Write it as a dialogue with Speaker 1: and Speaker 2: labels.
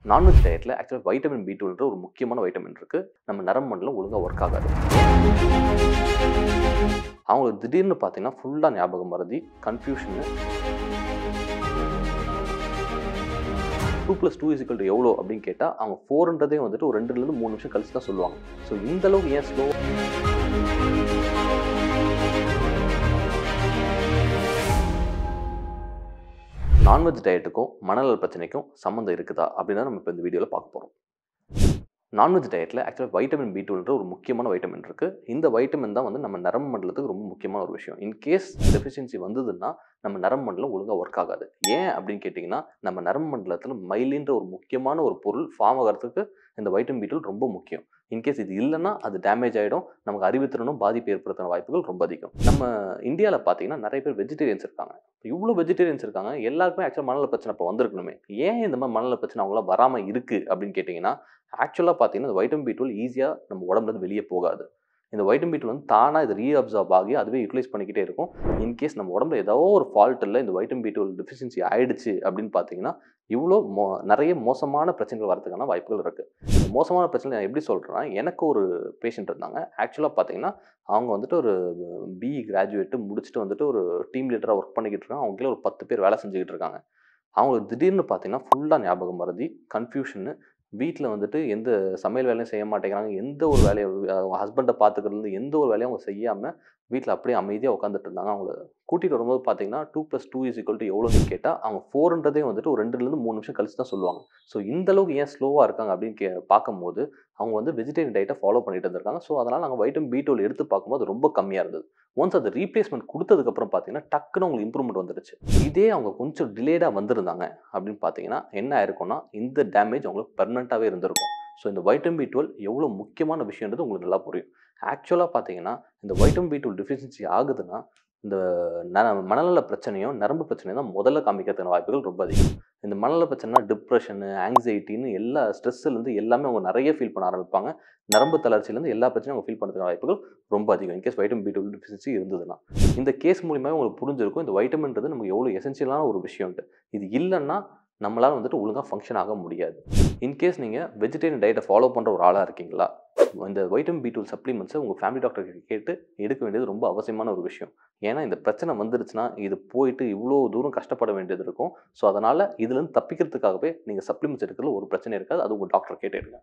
Speaker 1: Non veg டயட்டில் ஆக்சுவலாக vitamin B12ன்ற ஒரு முக்கியமான வைட்டமின் இருக்குது. நம்ம நரம்பு மண்டலம் ஒழுங்காக ஒர்க் ஆகாது. அவங்களுக்கு திடீர்னு பார்த்தீங்கன்னா ஃபுல்லாக ஞாபகம் மறதி, கன்ஃபியூஷனு. 2+2 எவ்வளோ அப்படின்னு கேட்டால் அவங்க 4ன்றதே வந்துட்டு ஒரு 2லேருந்து 3 நிமிஷம் கழிச்சு தான் சொல்லுவாங்க. ஸோ இந்த அளவுக்கு ஏன் ஸ்லோ? நான்வெஜ் டயட்டுக்கும் மனநல பிரச்சனைக்கும் சம்மந்தம் இருக்குதா அப்படின்னா நம்ம இப்போ இந்த வீடியோவில் பார்க்க போகிறோம். நான்வெஜ் டயட்டில் ஆக்சுவலாக வைட்டமின் B12ன்ற ஒரு முக்கியமான வைட்டமின் இருக்குது. இந்த வைட்டமின் தான் வந்து நம்ம நரம்பு மண்டலத்துக்கு ரொம்ப முக்கியமான ஒரு விஷயம். இன்கேஸ் டெஃபிஷியன்சி வந்ததுன்னா நம்ம நரம்பு மண்டலம் ஒழுங்காக ஒர்க் ஆகாது. ஏன் அப்படின்னு கேட்டிங்கன்னா நம்ம நரம்பு மண்டலத்தில் மைலின்ற ஒரு முக்கியமான ஒரு பொருள் ஃபார்ம் ஆகிறதுக்கு இந்த வைட்டமின் B12 ரொம்ப முக்கியம். இன்கேஸ் இது இல்லைன்னா அது டேமேஜ் ஆகிடும். நமக்கு அறிவுத்திறனும் பாதிப்பு ஏற்படுத்துகிற வாய்ப்புகள் ரொம்ப அதிகம். நம்ம இந்தியாவில் பார்த்தீங்கன்னா நிறைய பேர் வெஜிடேரியன்ஸ் இருக்காங்க. இவ்வளோ வெஜிடேரியன்ஸ் இருக்காங்க, எல்லாருக்குமே ஆக்சுவலாக மனநல பிரச்சனை இப்போ வந்திருக்கணுமே. ஏன் இந்த மாதிரி மனநல பிரச்சனை அவங்களாம் வராமல் இருக்குது அப்படின்னு கேட்டிங்கன்னா ஆக்சுவலாக பார்த்தீங்கன்னா இந்த வைட்டமின் B12 ஈஸியாக நம்ம உடம்புலேருந்து வெளியே போகாது. இந்த வைட்டமின் B12 வந்து தானாக இது ரீஅப்சார்ப் ஆகி அதுவே யூட்டிலைஸ் பண்ணிக்கிட்டே இருக்கும். இன்கேஸ் நம்ம உடம்புல ஏதோ ஒரு ஃபால்ட் இல்லை, இந்த வைட்டமின் B12 டெஃபிஷியன்சி ஆயிடுச்சு அப்படின்னு பார்த்தீங்கன்னா இவ்வளோ நிறைய மோசமான பிரச்சனைகள் வரதுக்கான வாய்ப்புகள் இருக்குது. மோசமான பிரச்சனை நான் எப்படி சொல்கிறேன்னா, எனக்கு ஒரு பேஷண்ட் இருந்தாங்க. ஆக்சுவலாக பார்த்தீங்கன்னா அவங்க வந்துட்டு ஒரு BE கிராஜுவேட்டு முடிச்சுட்டு வந்துட்டு ஒரு டீம் லீடராக ஒர்க் பண்ணிக்கிட்டு இருக்காங்க. அவங்க கீழே ஒரு 10 பேர் வேலை செஞ்சுக்கிட்டு இருக்காங்க. அவங்களுக்கு திடீர்னு பார்த்தீங்கன்னா ஃபுல்லாக ஞாபகம் மறதி, கன்ஃபியூஷனு. வீட்டில் வந்துட்டு எந்த சமையல் வேலையும் செய்ய மாட்டேங்கிறாங்க. எந்த ஒரு வேலையை அவங்க ஹஸ்பண்டை பார்த்துக்கிறதுலேருந்து எந்த ஒரு வேலையும் அவங்க செய்யாமல் வீட்டில் அப்படியே அமைதியாக உட்காந்துட்டு இருந்தாங்க. அவங்கள கூட்டிகிட்டு வரும்போது பார்த்தீங்கன்னா 2+2 எவ்வளோன்னு கேட்டால் அவங்க 4ன்றதே வந்துட்டு ஒரு 2லேருந்து 3 நிமிஷம் கழிச்சு தான் சொல்லுவாங்க. ஸோ இந்த அளவுக்கு ஏன் ஸ்லோவாக இருக்காங்க அப்படின்னு பார்க்கும்போது அவங்க வந்து வெஜிடேரியன் டயட்டை ஃபாலோ பண்ணிட்டு இருந்திருக்காங்க. ஸோ அதனால் நாங்கள் வைட்டமின் B12 எடுத்து பார்க்கும்போது ரொம்ப கம்மியாக இருந்தது. ஒன்ஸ் அது ரீப்ளேஸ்மெண்ட் கொடுத்ததுக்கப்புறம் பார்த்தீங்கன்னா டக்குன்னு அவங்களுக்கு இம்ப்ரூவ்மெண்ட் வந்துருச்சு. இதே அவங்க கொஞ்சம் டிலேடாக வந்திருந்தாங்க அப்படின்னு பார்த்தீங்கன்னா என்ன ஆயிருக்கும்னா இந்த டேமேஜ் அவங்களுக்கு பெர்மனெண்ட்டாகவே இருந்திருக்கும். ஸோ இந்த வைட்டமின் B12 எவ்வளோ முக்கியமான விஷயன்றது உங்களுக்கு நல்லா புரியும். ஆக்சுவலாக பார்த்தீங்கன்னா இந்த வைட்டமின் B12 டெஃபிஷியன்சி ஆகுதுன்னா இந்த மனநல பிரச்சனையும் நரம்பு பிரச்சனையும் தான் முதல்ல காமிக்கிறதுக்கான வாய்ப்புகள் ரொம்ப அதிகம். இந்த மனநல பிரச்சனைனா டிப்ரெஷனு, ஆங்ஸைட்டின்னு எல்லா ஸ்ட்ரெஸ்ஸுலேருந்து எல்லாமே அவங்க நிறைய ஃபீல் பண்ண ஆரம்பிப்பாங்க. நரம்பு தளர்ச்சியிலேருந்து எல்லா பிரச்சனையும் அவங்க ஃபீல் பண்ணுறதுக்கான வாய்ப்புகள் ரொம்ப அதிகம். இன்கேஸ் வைட்டமின் B12 டெஃபிஷியன்சி இருந்ததுன்னா இந்த கேஸ் மூலியமாகவே உங்களுக்கு புரிஞ்சிருக்கும் இந்த வைட்டமின்றது நமக்கு எவ்வளோ எசென்ஷியலான ஒரு விஷயம்ட்டு. இது இல்லைன்னா நம்மளால் வந்துட்டு ஒழுங்காக ஃபங்க்ஷன் ஆக முடியாது. இன்கேஸ் நீங்கள் வெஜிடேரியன் டயட்டை ஃபாலோ பண்ணுற ஒரு ஆளாக இருக்கீங்களா, இந்த வைட்டமின் B12 சப்ளிமெண்ட்ஸை உங்கள் ஃபேமிலி டாக்டர்கிட்ட கேட்டு எடுக்க வேண்டியது ரொம்ப அவசியமான ஒரு விஷயம். ஏன்னா இந்த பிரச்சனை வந்துருச்சுன்னா இது போயிட்டு இவ்வளோ தூரம் கஷ்டப்பட வேண்டியது இருக்கும். ஸோ அதனால் இதுலேருந்து தப்பிக்கிறதுக்காகவே நீங்கள் சப்ளிமெண்ட்ஸ் எடுக்கிறதுல ஒரு பிரச்சனை இருக்காது. அது உங்கள் டாக்டர் கேட்டு எடுங்க.